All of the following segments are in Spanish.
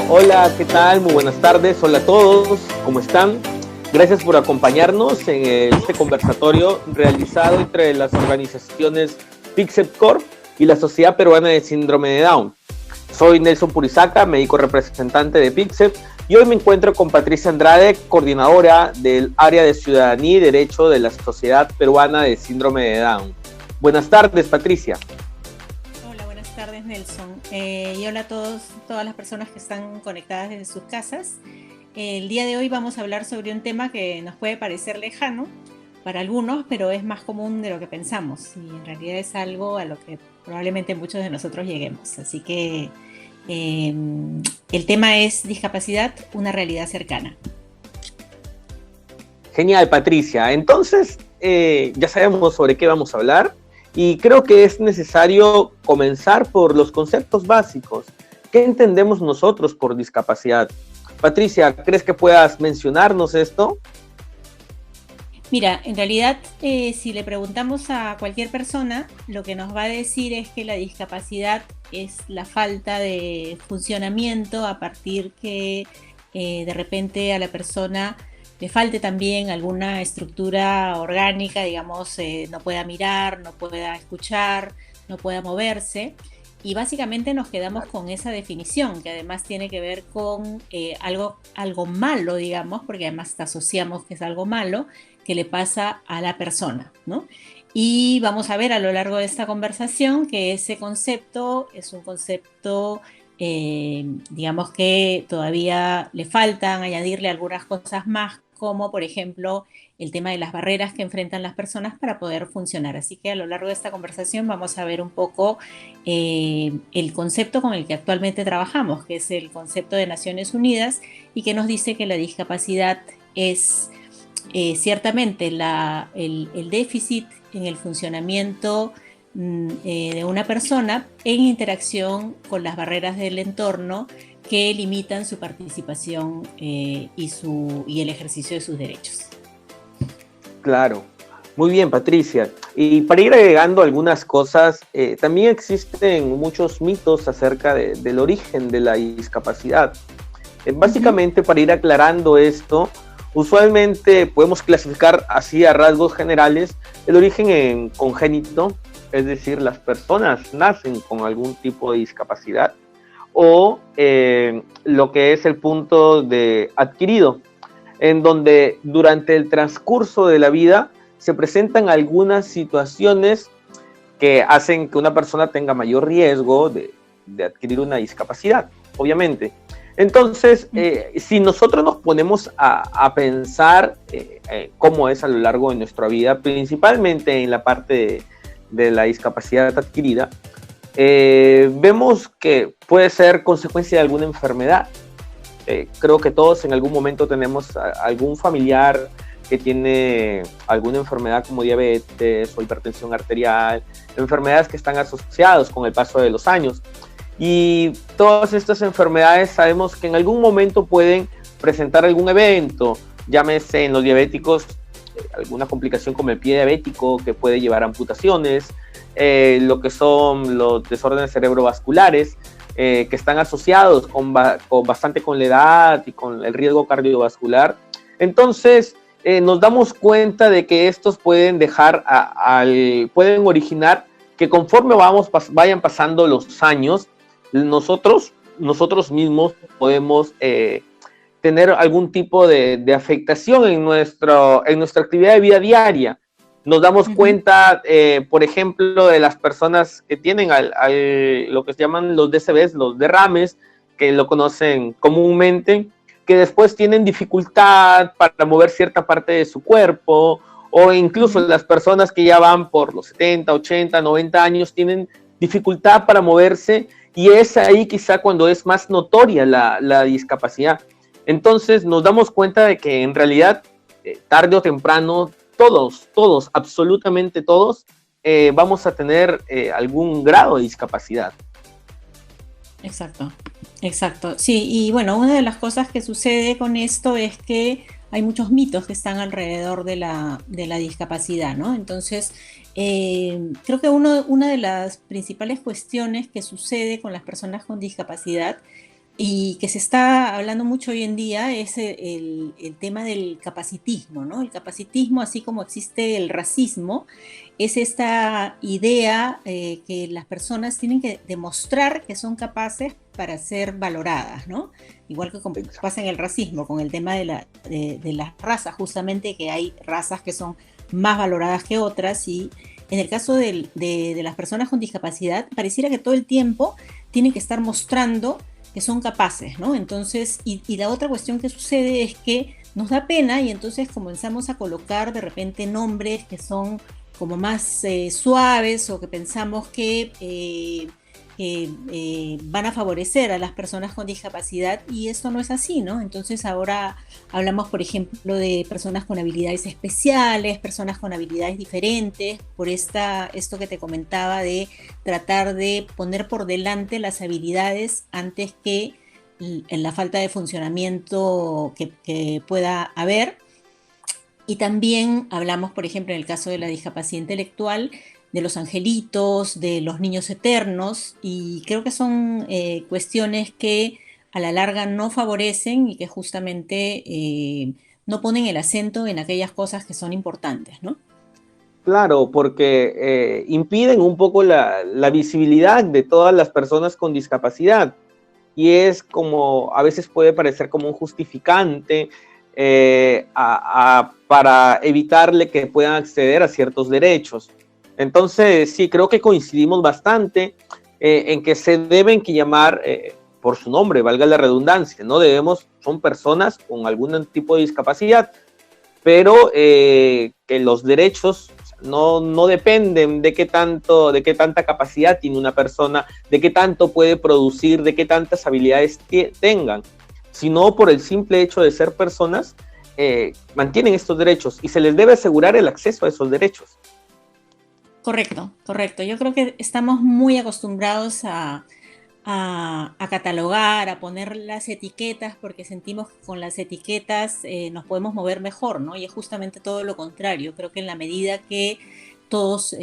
Hola, ¿qué tal? Muy buenas tardes. Hola a todos, ¿cómo están? Gracias por acompañarnos en este conversatorio realizado entre las organizaciones Pixep Corp y la Sociedad Peruana de Síndrome de Down. Soy Nelson Purizaca, médico representante de Pixep, y hoy me encuentro con Patricia Andrade, coordinadora del área de Ciudadanía y Derecho de la Sociedad Peruana de Síndrome de Down. Buenas tardes, Patricia. Hola, buenas tardes, Nelson. Y hola a todas las personas que están conectadas desde sus casas. El día de hoy vamos a hablar sobre un tema que nos puede parecer lejano para algunos, pero es más común de lo que pensamos y en realidad es algo a lo que probablemente muchos de nosotros lleguemos. Así que el tema es discapacidad, una realidad cercana. Genial, Patricia. Entonces, ya sabemos sobre qué vamos a hablar y creo que es necesario comenzar por los conceptos básicos. ¿Qué entendemos nosotros por discapacidad? Patricia, ¿crees que puedas mencionarnos esto? Mira, en realidad, si le preguntamos a cualquier persona, lo que nos va a decir es que la discapacidad es la falta de funcionamiento a partir que de repente a la persona le falte también alguna estructura orgánica, digamos, no pueda mirar, no pueda escuchar, no pueda moverse. Y básicamente nos quedamos con esa definición, que además tiene que ver con algo malo, digamos, porque además asociamos que es algo malo que le pasa a la persona, ¿no? Y vamos a ver a lo largo de esta conversación que ese concepto es un concepto, digamos que todavía le faltan añadirle algunas cosas más, como por ejemplo el tema de las barreras que enfrentan las personas para poder funcionar. Así que a lo largo de esta conversación vamos a ver un poco el concepto con el que actualmente trabajamos, que es el concepto de Naciones Unidas y que nos dice que la discapacidad es ciertamente el déficit en el funcionamiento de una persona en interacción con las barreras del entorno que limitan su participación y el ejercicio de sus derechos. Claro. Muy bien, Patricia. Y para ir agregando algunas cosas, también existen muchos mitos acerca del origen de la discapacidad. Básicamente, para ir aclarando esto, usualmente podemos clasificar así a rasgos generales el origen en congénito, es decir, las personas nacen con algún tipo de discapacidad, o lo que es el punto de adquirido, en donde durante el transcurso de la vida se presentan algunas situaciones que hacen que una persona tenga mayor riesgo de adquirir una discapacidad, obviamente. Entonces, si nosotros nos ponemos a pensar cómo es a lo largo de nuestra vida, principalmente en la parte de la discapacidad adquirida, vemos que puede ser consecuencia de alguna enfermedad. Creo que todos en algún momento tenemos algún familiar que tiene alguna enfermedad como diabetes o hipertensión arterial, enfermedades que están asociadas con el paso de los años. Y todas estas enfermedades sabemos que en algún momento pueden presentar algún evento, llámese en los diabéticos alguna complicación como el pie diabético que puede llevar a amputaciones, lo que son los desórdenes cerebrovasculares, que están asociados bastante con la edad y con el riesgo cardiovascular. Entonces, nos damos cuenta de que estos pueden pueden originar que conforme vayan pasando los años, nosotros mismos podemos tener algún tipo de afectación en nuestra actividad de vida diaria. Nos damos cuenta, por ejemplo, de las personas que tienen lo que se llaman los DCBs, los derrames, que lo conocen comúnmente, que después tienen dificultad para mover cierta parte de su cuerpo, o incluso las personas que ya van por los 70, 80, 90 años tienen dificultad para moverse, y es ahí quizá cuando es más notoria la discapacidad. Entonces nos damos cuenta de que en realidad, tarde o temprano, todos, absolutamente todos, vamos a tener algún grado de discapacidad. Exacto, exacto. Sí, y bueno, una de las cosas que sucede con esto es que hay muchos mitos que están alrededor de la discapacidad, ¿no? Entonces, creo que una de las principales cuestiones que sucede con las personas con discapacidad y que se está hablando mucho hoy en día es el tema del capacitismo, ¿no? El capacitismo, así como existe el racismo, es esta idea que las personas tienen que demostrar que son capaces para ser valoradas, ¿no? Igual que pasa en el racismo, con el tema de las razas, justamente que hay razas que son más valoradas que otras, y en el caso de las personas con discapacidad, pareciera que todo el tiempo tienen que estar mostrando que son capaces, ¿no? Entonces, y la otra cuestión que sucede es que nos da pena y entonces comenzamos a colocar de repente nombres que son como más suaves, o que pensamos que van a favorecer a las personas con discapacidad, y esto no es así, ¿no? Entonces ahora hablamos, por ejemplo, de personas con habilidades especiales, personas con habilidades diferentes, por esto que te comentaba de tratar de poner por delante las habilidades antes que en la falta de funcionamiento que pueda haber. Y también hablamos, por ejemplo, en el caso de la discapacidad intelectual, de los angelitos, de los niños eternos, y creo que son cuestiones que a la larga no favorecen y que justamente no ponen el acento en aquellas cosas que son importantes, ¿no? Claro, porque impiden un poco la visibilidad de todas las personas con discapacidad, y es como, a veces puede parecer como un justificante para evitarle que puedan acceder a ciertos derechos. Entonces, sí, creo que coincidimos bastante en que se deben que llamar por su nombre, valga la redundancia, ¿no? Son personas con algún tipo de discapacidad, pero que los derechos no dependen de de qué tanta capacidad tiene una persona, de qué tanto puede producir, de qué tantas habilidades tengan, sino por el simple hecho de ser personas, mantienen estos derechos y se les debe asegurar el acceso a esos derechos. Correcto, correcto. Yo creo que estamos muy acostumbrados a catalogar, a poner las etiquetas, porque sentimos que con las etiquetas nos podemos mover mejor, ¿no? Y es justamente todo lo contrario. Creo que en la medida que todos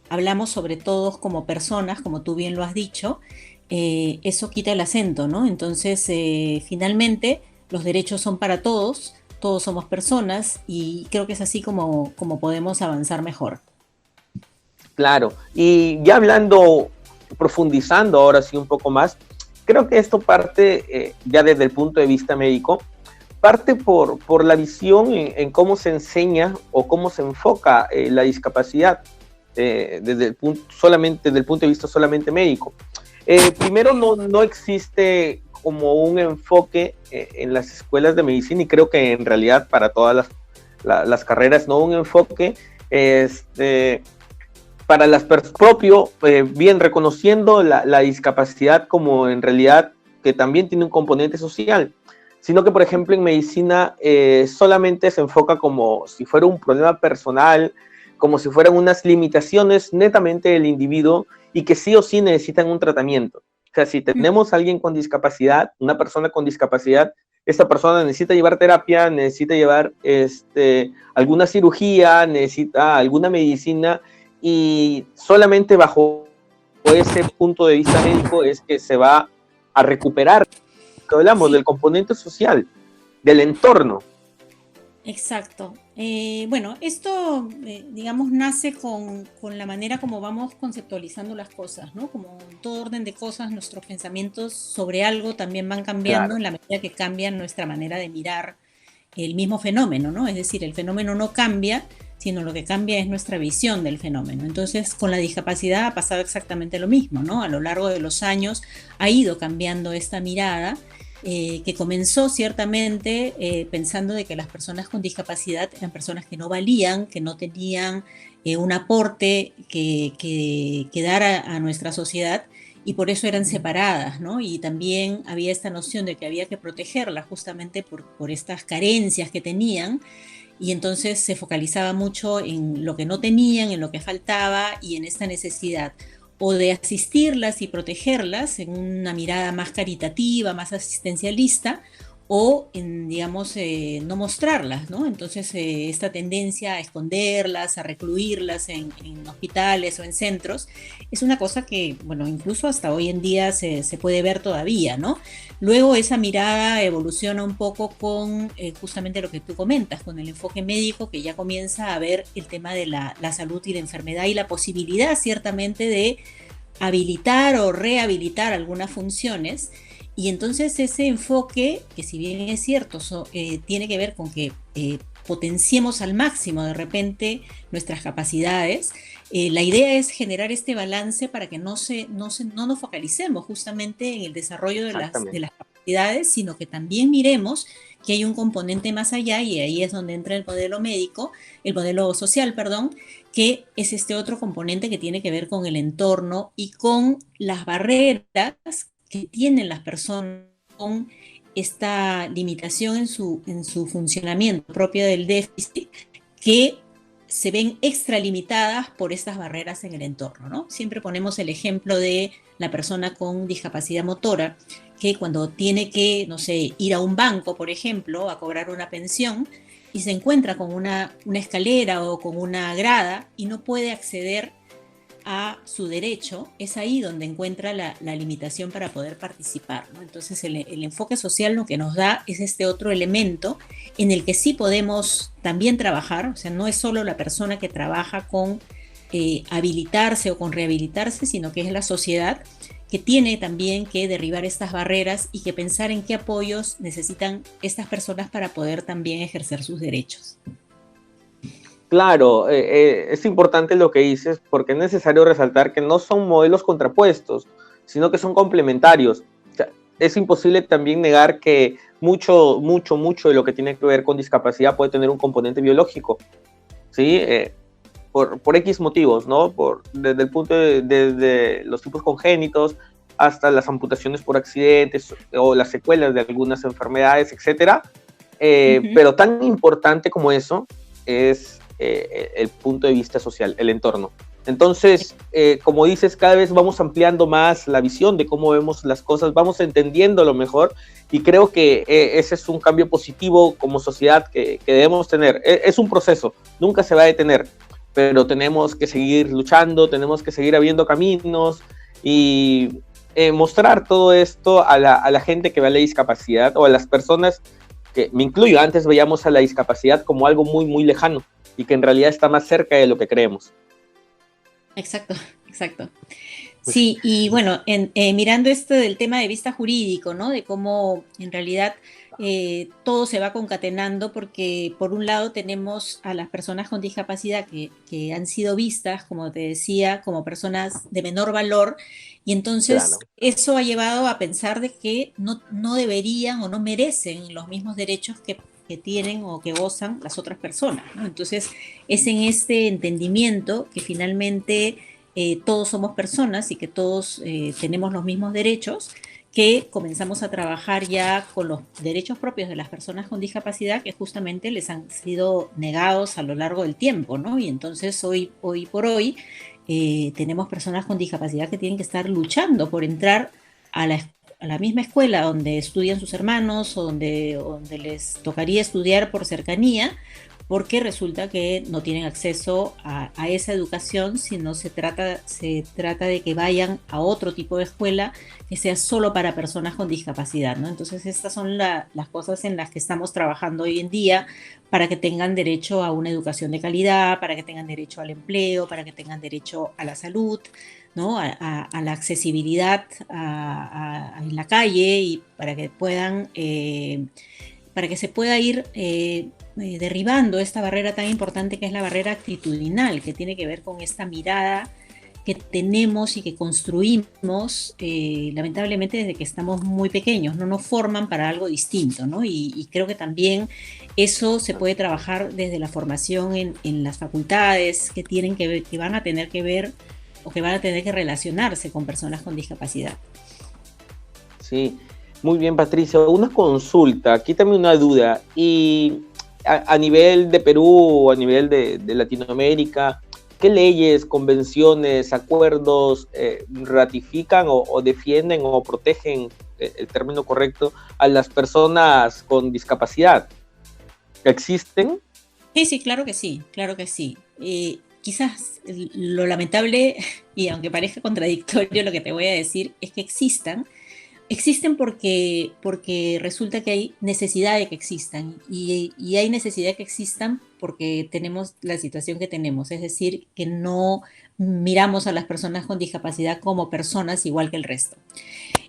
hablamos sobre todos como personas, como tú bien lo has dicho, eso quita el acento, ¿no? Entonces, finalmente, los derechos son para todos, todos somos personas, y creo que es así como podemos avanzar mejor. Claro, y ya hablando, profundizando ahora sí un poco más, creo que esto parte ya desde el punto de vista médico, parte por la visión cómo se enseña o cómo se enfoca la discapacidad desde el punto de vista solamente médico. Primero, no existe como un enfoque en las escuelas de medicina, y creo que en realidad para todas las carreras, no un enfoque para las propio, bien reconociendo la discapacidad como en realidad que también tiene un componente social, sino que por ejemplo en medicina solamente se enfoca como si fuera un problema personal, como si fueran unas limitaciones netamente del individuo y que sí o sí necesitan un tratamiento. O sea, si tenemos a alguien con discapacidad, una persona con discapacidad, esta persona necesita llevar terapia, necesita llevar alguna cirugía, necesita alguna medicina, y solamente bajo ese punto de vista médico es que se va a recuperar. Hablamos Sí, del componente social, del entorno. exacto. Bueno, esto, digamos, nace con la manera como vamos conceptualizando las cosas, ¿no? Como en todo orden de cosas, nuestros pensamientos sobre algo también van cambiando Claro, en la medida que cambia nuestra manera de mirar el mismo fenómeno, ¿no? Es decir, el fenómeno no cambia, sino lo que cambia es nuestra visión del fenómeno. Entonces, con la discapacidad ha pasado exactamente lo mismo, ¿no? A lo largo de los años ha ido cambiando esta mirada, que comenzó ciertamente pensando de que las personas con discapacidad eran personas que no valían, que no tenían un aporte que dar a nuestra sociedad, y por eso eran separadas, ¿no? Y también había esta noción de que había que protegerlas justamente por estas carencias que tenían, y entonces se focalizaba mucho en lo que no tenían, en lo que faltaba y en esta necesidad o de asistirlas y protegerlas en una mirada más caritativa, más asistencialista, o en, digamos, no mostrarlas, ¿no? Entonces, esta tendencia a esconderlas, a recluirlas en hospitales o en centros, es una cosa que, bueno, incluso hasta hoy en día se puede ver todavía, ¿no? Luego esa mirada evoluciona un poco con justamente lo que tú comentas, con el enfoque médico que ya comienza a ver el tema de la salud y la enfermedad y la posibilidad ciertamente de habilitar o rehabilitar algunas funciones. Y entonces ese enfoque, que si bien es cierto, tiene que ver con que potenciemos al máximo de repente nuestras capacidades, la idea es generar este balance para que no nos focalicemos justamente en el desarrollo de las capacidades, sino que también miremos que hay un componente más allá, y ahí es donde entra el modelo médico, el modelo social, perdón, que es este otro componente que tiene que ver con el entorno y con las barreras que tienen las personas con esta limitación en su funcionamiento propio del déficit, que se ven extralimitadas por estas barreras en el entorno, ¿no? Siempre ponemos el ejemplo de la persona con discapacidad motora, que cuando tiene que, no sé, ir a un banco, por ejemplo, a cobrar una pensión, y se encuentra con una escalera o con una grada y no puede acceder a su derecho, es ahí donde encuentra la limitación para poder participar, ¿no? Entonces el enfoque social lo que nos da es este otro elemento en el que sí podemos también trabajar, o sea, no es solo la persona que trabaja con habilitarse o con rehabilitarse, sino que es la sociedad que tiene también que derribar estas barreras y que pensar en qué apoyos necesitan estas personas para poder también ejercer sus derechos. Claro, es importante lo que dices porque es necesario resaltar que no son modelos contrapuestos, sino que son complementarios. O sea, es imposible también negar que mucho de lo que tiene que ver con discapacidad puede tener un componente biológico, ¿sí? Por X motivos, ¿no? Desde el punto desde los tipos congénitos hasta las amputaciones por accidentes o las secuelas de algunas enfermedades, etcétera. Pero tan importante como eso es el punto de vista social, el entorno. Entonces, como dices, cada vez vamos ampliando más la visión de cómo vemos las cosas, vamos entendiendo lo mejor, y creo que ese es un cambio positivo como sociedad que debemos tener. Es un proceso, nunca se va a detener, pero tenemos que seguir luchando, tenemos que seguir abriendo caminos y mostrar todo esto a la gente que ve la discapacidad o a las personas que, me incluyo, antes veíamos a la discapacidad como algo muy lejano y que en realidad está más cerca de lo que creemos. Exacto. Sí, y bueno, mirando esto del tema de vista jurídico, ¿no? De cómo en realidad todo se va concatenando, porque por un lado tenemos a las personas con discapacidad que han sido vistas, como te decía, como personas de menor valor, y entonces eso ha llevado a pensar de que no deberían o no merecen los mismos derechos que tienen o que gozan las otras personas, ¿no? Entonces es en este entendimiento que finalmente todos somos personas y que todos tenemos los mismos derechos, que comenzamos a trabajar ya con los derechos propios de las personas con discapacidad que justamente les han sido negados a lo largo del tiempo, ¿no? Y entonces hoy por hoy tenemos personas con discapacidad que tienen que estar luchando por entrar a la misma escuela donde estudian sus hermanos o donde les tocaría estudiar por cercanía, porque resulta que no tienen acceso a esa educación, sino se trata de que vayan a otro tipo de escuela que sea solo para personas con discapacidad, ¿no? Entonces estas son las cosas en las que estamos trabajando hoy en día para que tengan derecho a una educación de calidad, para que tengan derecho al empleo, para que tengan derecho a la salud, ¿no? A la accesibilidad en la calle, y para que puedan... para que se pueda ir derribando esta barrera tan importante que es la barrera actitudinal, que tiene que ver con esta mirada que tenemos y que construimos lamentablemente desde que estamos muy pequeños, no nos forman para algo distinto, ¿no? Y creo que también eso se puede trabajar desde la formación en las facultades que van a tener que ver o que van a tener que relacionarse con personas con discapacidad. Sí, muy bien, Patricia. Una consulta, quítame una duda. Y a nivel de Perú o a nivel de Latinoamérica, ¿qué leyes, convenciones, acuerdos ratifican o defienden o protegen el término correcto, a las personas con discapacidad. ¿Existen? Sí, sí, claro que sí, claro que sí. Quizás lo lamentable, y aunque parezca contradictorio lo que te voy a decir, es que existen porque resulta que hay necesidad de que existan y hay necesidad de que existan porque tenemos la situación que tenemos, es decir, que no miramos a las personas con discapacidad como personas igual que el resto.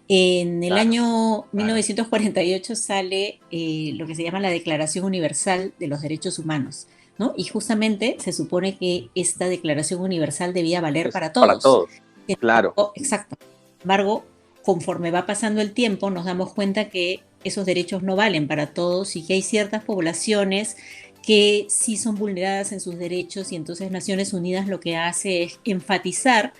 En el Claro, año 1948 sale lo que se llama la Declaración Universal de los Derechos Humanos, ¿no? Y justamente se supone que esta Declaración Universal debía valer es para para todos. todos, claro. Exacto. Sin embargo, conforme va pasando el tiempo, nos damos cuenta que esos derechos no valen para todos y que hay ciertas poblaciones que sí son vulneradas en sus derechos y entonces Naciones Unidas lo que hace es enfatizar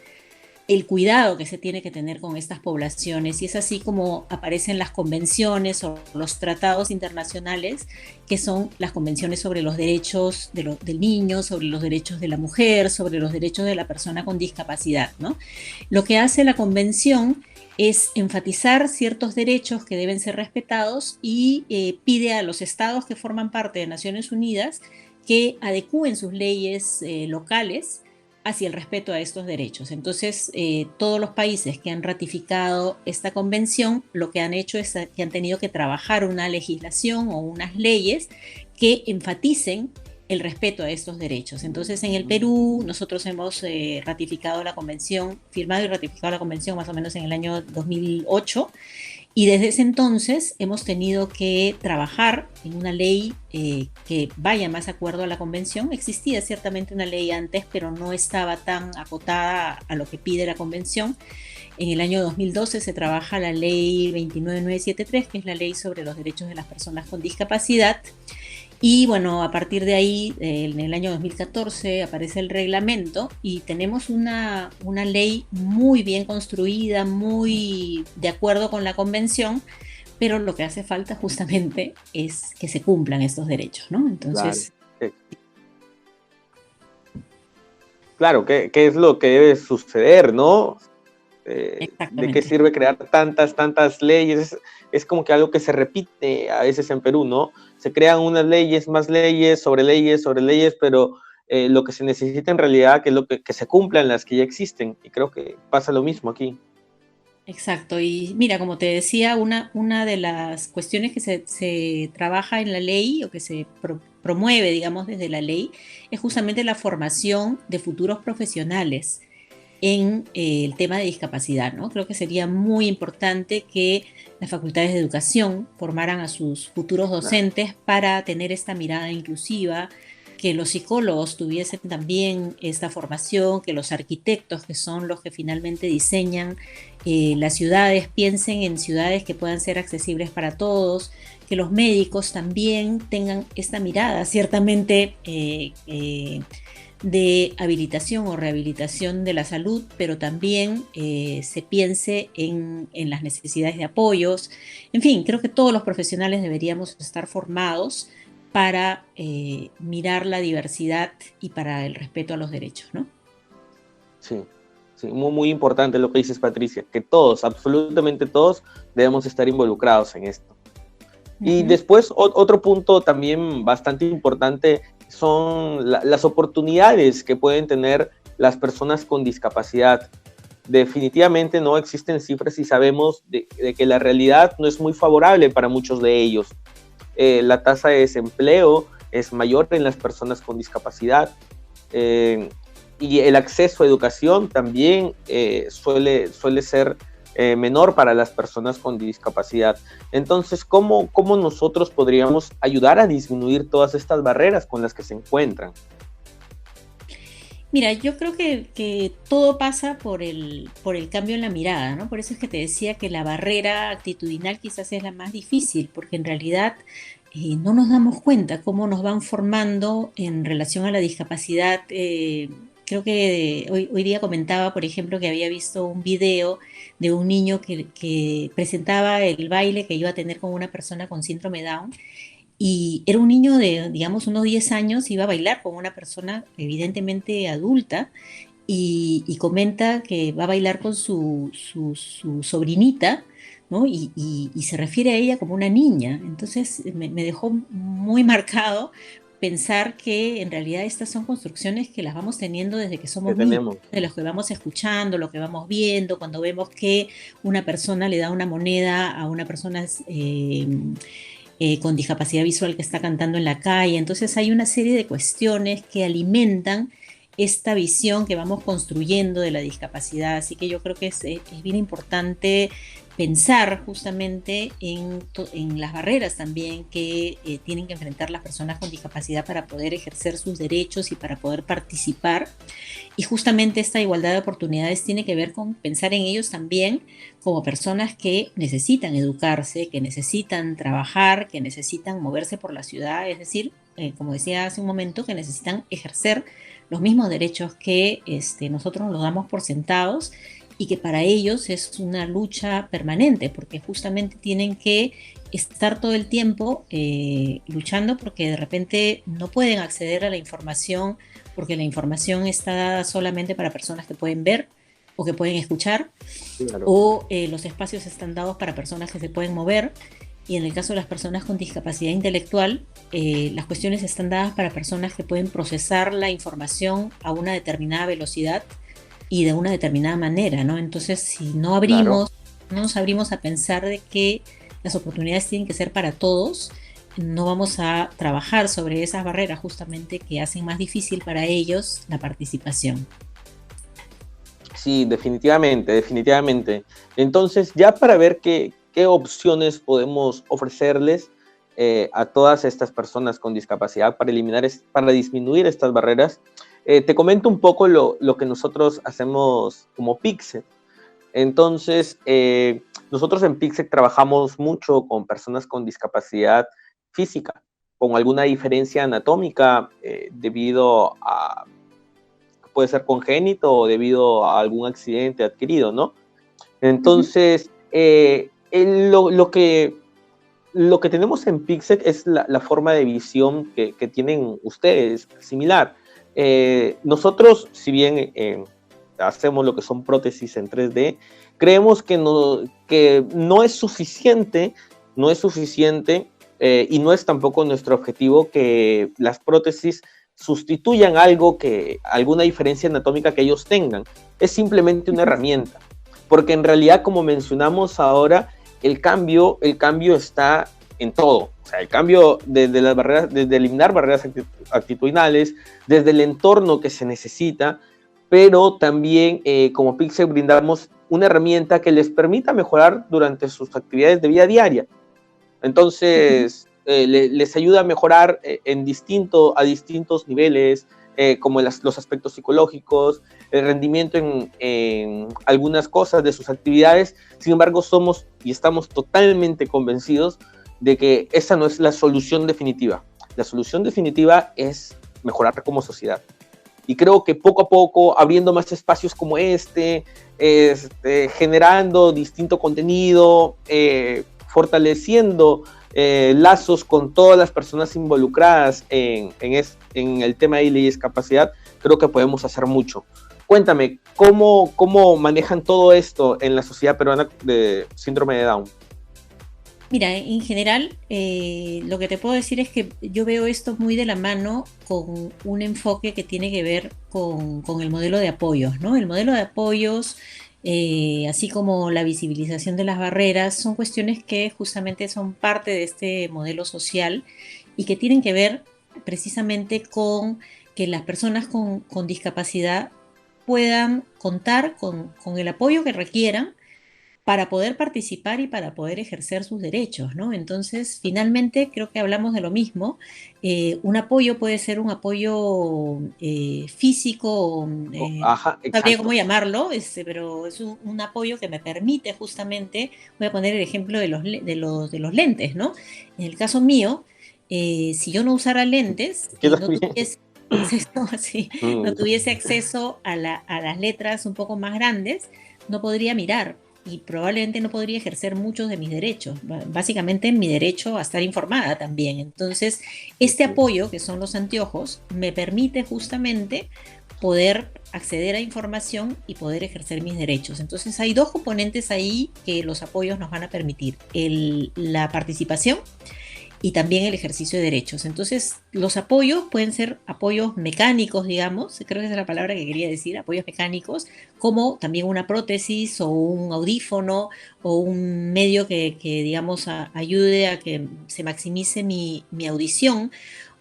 el cuidado que se tiene que tener con estas poblaciones y es así como aparecen las convenciones o los tratados internacionales que son las convenciones sobre los derechos del niño, sobre los derechos de la mujer, sobre los derechos de la persona con discapacidad, ¿no? Lo que hace la convención es enfatizar ciertos derechos que deben ser respetados y pide a los estados que forman parte de Naciones Unidas que adecúen sus leyes locales hacia el respeto a estos derechos. Entonces, todos los países que han ratificado esta convención, lo que han hecho es que han tenido que trabajar una legislación o unas leyes que enfaticen el respeto a estos derechos. Entonces, en el Perú, nosotros hemos ratificado la convención, firmado y ratificado la convención más o menos en el año 2008, y desde ese entonces hemos tenido que trabajar en una ley que vaya más de acuerdo a la convención. Existía ciertamente una ley antes, pero no estaba tan acotada a lo que pide la convención. En el año 2012 se trabaja la ley 29973, que es la ley sobre los derechos de las personas con discapacidad. Y bueno, a partir de ahí, en el año 2014 aparece el reglamento y tenemos una ley muy bien construida, muy de acuerdo con la convención, pero lo que hace falta justamente es que se cumplan estos derechos, ¿no? Claro. Entonces, Claro, ¿qué es lo que debe suceder, no? ¿De qué exactamente. sirve crear tantas leyes? Es como que algo que se repite a veces en Perú, ¿no? Se crean unas leyes, más leyes, sobre leyes, pero lo que se necesita en realidad que es que se cumplan las que ya existen. Y creo que pasa lo mismo aquí. Exacto, y mira, como te decía, una de las cuestiones que se trabaja en la ley o que se promueve, digamos, desde la ley, es justamente la formación de futuros profesionales en el tema de discapacidad, ¿no? Creo que sería muy importante que las facultades de educación formaran a sus futuros Claro. docentes para tener esta mirada inclusiva, que los psicólogos tuviesen también esta formación, que los arquitectos, que son los que finalmente diseñan las ciudades, piensen en ciudades que puedan ser accesibles para todos, que los médicos también tengan esta mirada, ciertamente de habilitación o rehabilitación de la salud, pero también se piense en las necesidades de apoyos. En fin, creo que todos los profesionales deberíamos estar formados para mirar la diversidad y para el respeto a los derechos, ¿no? Sí, sí, muy importante lo que dices, Patricia, que todos, absolutamente todos, debemos estar involucrados en esto. Y Ujú. después, otro punto también bastante importante son las oportunidades que pueden tener las personas con discapacidad. Definitivamente no existen cifras y sabemos de que la realidad no es muy favorable para muchos de ellos. La tasa de desempleo es mayor en las personas con discapacidad. Y el acceso a educación también suele ser menor para las personas con discapacidad. Entonces, ¿cómo nosotros podríamos ayudar a disminuir todas estas barreras con las que se encuentran? Mira, yo creo que todo pasa por el cambio en la mirada, ¿no? Por eso es que te decía que la barrera actitudinal quizás es la más difícil, porque en realidad no nos damos cuenta cómo nos van formando en relación a la discapacidad. Creo que hoy día comentaba, por ejemplo, que había visto un video de un niño que presentaba el baile que iba a tener con una persona con síndrome Down y era un niño de, digamos, unos 10 años, iba a bailar con una persona evidentemente adulta y comenta que va a bailar con su sobrinita, ¿no? Y se refiere a ella como una niña. Entonces me dejó muy marcado pensar que en realidad estas son construcciones que las vamos teniendo desde que que somos niños, tenemos. de los que vamos escuchando, lo que vamos viendo, cuando vemos que una persona le da una moneda a una persona con discapacidad visual que está cantando en la calle. Entonces hay una serie de cuestiones que alimentan esta visión que vamos construyendo de la discapacidad. Así que yo creo que es bien importante pensar justamente en las barreras también que tienen que enfrentar las personas con discapacidad para poder ejercer sus derechos y para poder participar. Y justamente esta igualdad de oportunidades tiene que ver con pensar en ellos también como personas que necesitan educarse, que necesitan trabajar, que necesitan moverse por la ciudad, es decir, como decía hace un momento, que necesitan ejercer los mismos derechos que nosotros los damos por sentados y que para ellos es una lucha permanente, porque justamente tienen que estar todo el tiempo luchando porque de repente no pueden acceder a la información porque la información está dada solamente para personas que pueden ver o que pueden escuchar, Claro. o los espacios están dados para personas que se pueden mover, y en el caso de las personas con discapacidad intelectual, las cuestiones están dadas para personas que pueden procesar la información a una determinada velocidad y de una determinada manera, ¿no? Entonces, si no Claro. abrimos, no nos abrimos a pensar de que las oportunidades tienen que ser para todos, no vamos a trabajar sobre esas barreras justamente que hacen más difícil para ellos la participación. Sí, definitivamente, definitivamente. Entonces, ya para ver qué opciones podemos ofrecerles a todas estas personas con discapacidad para para disminuir estas barreras, te comento un poco lo que nosotros hacemos como Pixel. Entonces, nosotros en Pixel trabajamos mucho con personas con discapacidad física, con alguna diferencia anatómica debido a, puede ser congénito o debido a algún accidente adquirido, ¿no? Ujú. Entonces, lo que tenemos en Pixel es la forma de visión que tienen ustedes, similar. Nosotros, si bien hacemos lo que son prótesis en 3D, creemos que no es suficiente, no es suficiente y no es tampoco nuestro objetivo que las prótesis sustituyan alguna diferencia anatómica que ellos tengan. Es simplemente una herramienta. Porque en realidad, como mencionamos ahora, el cambio está en todo. O sea, el cambio desde las barreras, desde eliminar barreras actitudinales, desde el entorno que se necesita, pero también como Pixel brindamos una herramienta que les permita mejorar durante sus actividades de vida diaria. Entonces, les ayuda a mejorar a distintos niveles, como los aspectos psicológicos, el rendimiento en algunas cosas de sus actividades. Sin embargo, somos y estamos totalmente convencidos de que esa no es la solución definitiva. La solución definitiva es mejorar como sociedad. Y creo que poco a poco, abriendo más espacios como generando distinto contenido, fortaleciendo lazos con todas las personas involucradas en el tema de la discapacidad, creo que podemos hacer mucho. Cuéntame, ¿cómo manejan todo esto en la sociedad peruana de síndrome de Down? Mira, en general, lo que te puedo decir es que yo veo esto muy de la mano con un enfoque que tiene que ver con el modelo de apoyos, ¿no? El modelo de apoyos, así como la visibilización de las barreras, son cuestiones que justamente son parte de este modelo social y que tienen que ver precisamente con que las personas con discapacidad puedan contar con el apoyo que requieran para poder participar y para poder ejercer sus derechos, ¿no? Entonces, finalmente, creo que hablamos de lo mismo. Un apoyo puede ser un apoyo físico, Ajá, no sabría exacto. cómo llamarlo, pero es un apoyo que me permite justamente, voy a poner el ejemplo de los lentes, ¿no? En el caso mío, si yo no usara lentes y Queda no bien. tuviese acceso, así, no tuviese acceso a las letras un poco más grandes, no podría mirar y probablemente no podría ejercer muchos de mis derechos, básicamente mi derecho a estar informada también. Entonces, este apoyo, que son los anteojos, me permite justamente poder acceder a información y poder ejercer mis derechos. Entonces hay dos componentes ahí que los apoyos nos van a permitir, la participación y también el ejercicio de derechos. Entonces, los apoyos pueden ser apoyos mecánicos, digamos, creo que esa es la palabra que quería decir, apoyos mecánicos, como también una prótesis o un audífono o un medio que digamos, ayude a que se maximice mi audición,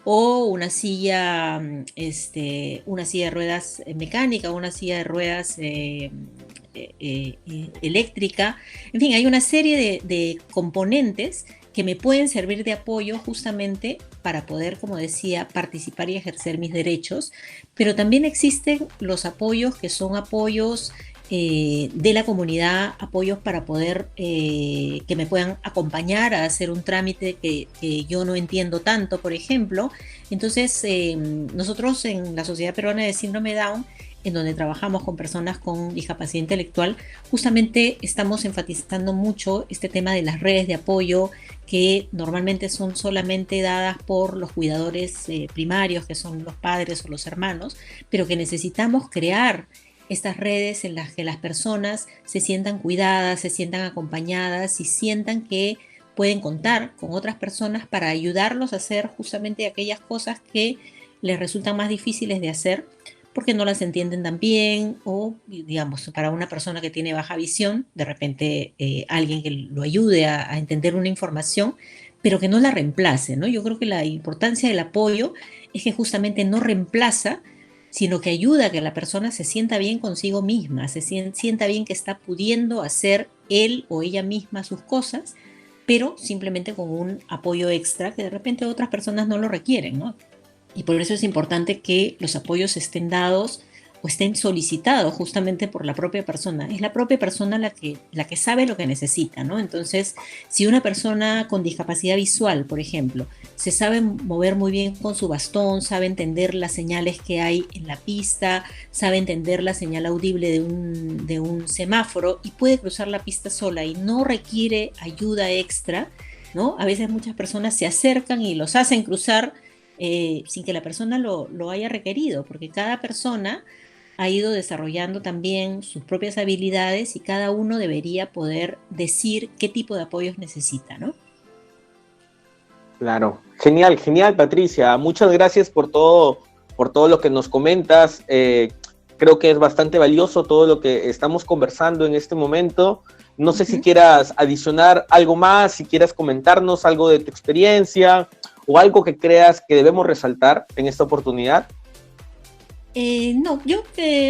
o una silla de ruedas mecánica, una silla de ruedas eléctrica. En fin, hay una serie de componentes que me pueden servir de apoyo justamente para poder, como decía, participar y ejercer mis derechos, pero también existen los apoyos que son apoyos de la comunidad, apoyos para poder que me puedan acompañar a hacer un trámite que yo no entiendo tanto, por ejemplo. Entonces, nosotros en la Sociedad Peruana de Síndrome de Down, en donde trabajamos con personas con discapacidad intelectual, justamente estamos enfatizando mucho este tema de las redes de apoyo que normalmente son solamente dadas por los cuidadores primarios, que son los padres o los hermanos, pero que necesitamos crear estas redes en las que las personas se sientan cuidadas, se sientan acompañadas y sientan que pueden contar con otras personas para ayudarlos a hacer justamente aquellas cosas que les resultan más difíciles de hacer porque no las entienden tan bien, o digamos, para una persona que tiene baja visión, de repente alguien que lo ayude a entender una información, pero que no la reemplace, ¿no? Yo creo que la importancia del apoyo es que justamente no reemplaza, sino que ayuda a que la persona se sienta bien consigo misma, se sienta bien que está pudiendo hacer él o ella misma sus cosas, pero simplemente con un apoyo extra que de repente otras personas no lo requieren, ¿no? Y por eso es importante que los apoyos estén dados o estén solicitados justamente por la propia persona. Es la propia persona la que sabe lo que necesita, ¿no? Entonces, si una persona con discapacidad visual, por ejemplo, se sabe mover muy bien con su bastón, sabe entender las señales que hay en la pista, sabe entender la señal audible de un semáforo y puede cruzar la pista sola y no requiere ayuda extra, ¿no? A veces muchas personas se acercan y los hacen cruzar sin que la persona lo haya requerido, porque cada persona ha ido desarrollando también sus propias habilidades y cada uno debería poder decir qué tipo de apoyos necesita, ¿no? Claro, genial, genial, Patricia. Muchas gracias por todo lo que nos comentas. Creo que es bastante valioso todo lo que estamos conversando en este momento. No sé si quieras adicionar algo más, si quieras comentarnos algo de tu experiencia o algo que creas que debemos resaltar en esta oportunidad. No, yo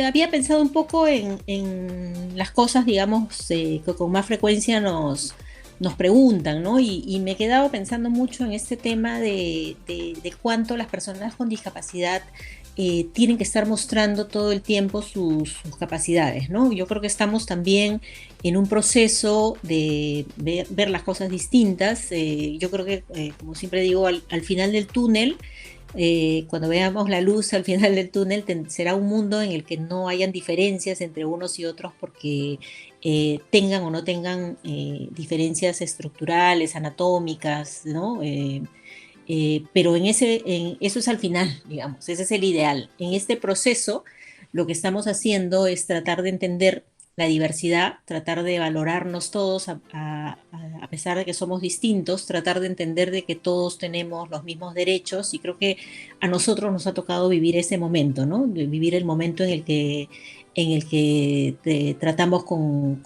había pensado un poco en las cosas, digamos, que con más frecuencia nos preguntan, ¿no? Y me he quedado pensando mucho en este tema de cuánto las personas con discapacidad tienen que estar mostrando todo el tiempo sus capacidades, ¿no? Yo creo que estamos también en un proceso de ver las cosas distintas. Yo creo que, como siempre digo, al final del túnel, cuando veamos la luz al final del túnel, será un mundo en el que no hayan diferencias entre unos y otros porque tengan o no tengan diferencias estructurales, anatómicas, ¿no? Pero eso es al final, digamos, ese es el ideal. En este proceso, lo que estamos haciendo es tratar de entender la diversidad, tratar de valorarnos todos a pesar de que somos distintos, tratar de entender de que todos tenemos los mismos derechos, y creo que a nosotros nos ha tocado vivir ese momento, ¿no? Vivir el momento en el que tratamos con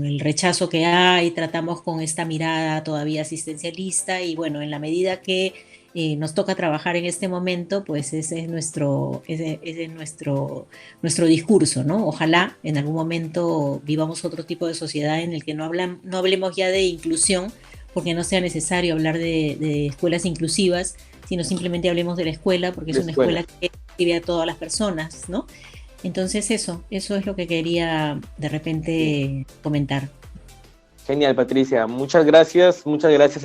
el rechazo que hay, tratamos con esta mirada todavía asistencialista, y bueno, en la medida que nos toca trabajar en este momento, pues ese es nuestro discurso, ¿no? Ojalá en algún momento vivamos otro tipo de sociedad en el que no hablemos ya de inclusión, porque no sea necesario hablar de escuelas inclusivas, sino simplemente hablemos de la escuela, porque es una escuela que recibe a todas las personas, ¿no? Entonces eso es lo que quería de repente comentar. Genial, Patricia. Muchas gracias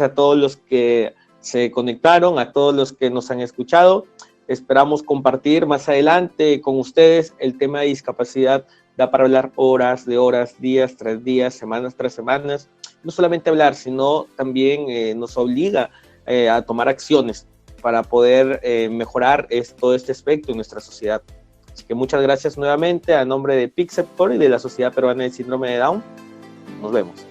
a todos los que se conectaron, a todos los que nos han escuchado. Esperamos compartir más adelante con ustedes el tema de discapacidad. Da para hablar horas, días tras días, semanas tras semanas. No solamente hablar, sino también nos obliga a tomar acciones para poder mejorar todo este aspecto en nuestra sociedad. Así que muchas gracias nuevamente a nombre de Pixelcore y de la Sociedad Peruana del Síndrome de Down. Nos vemos.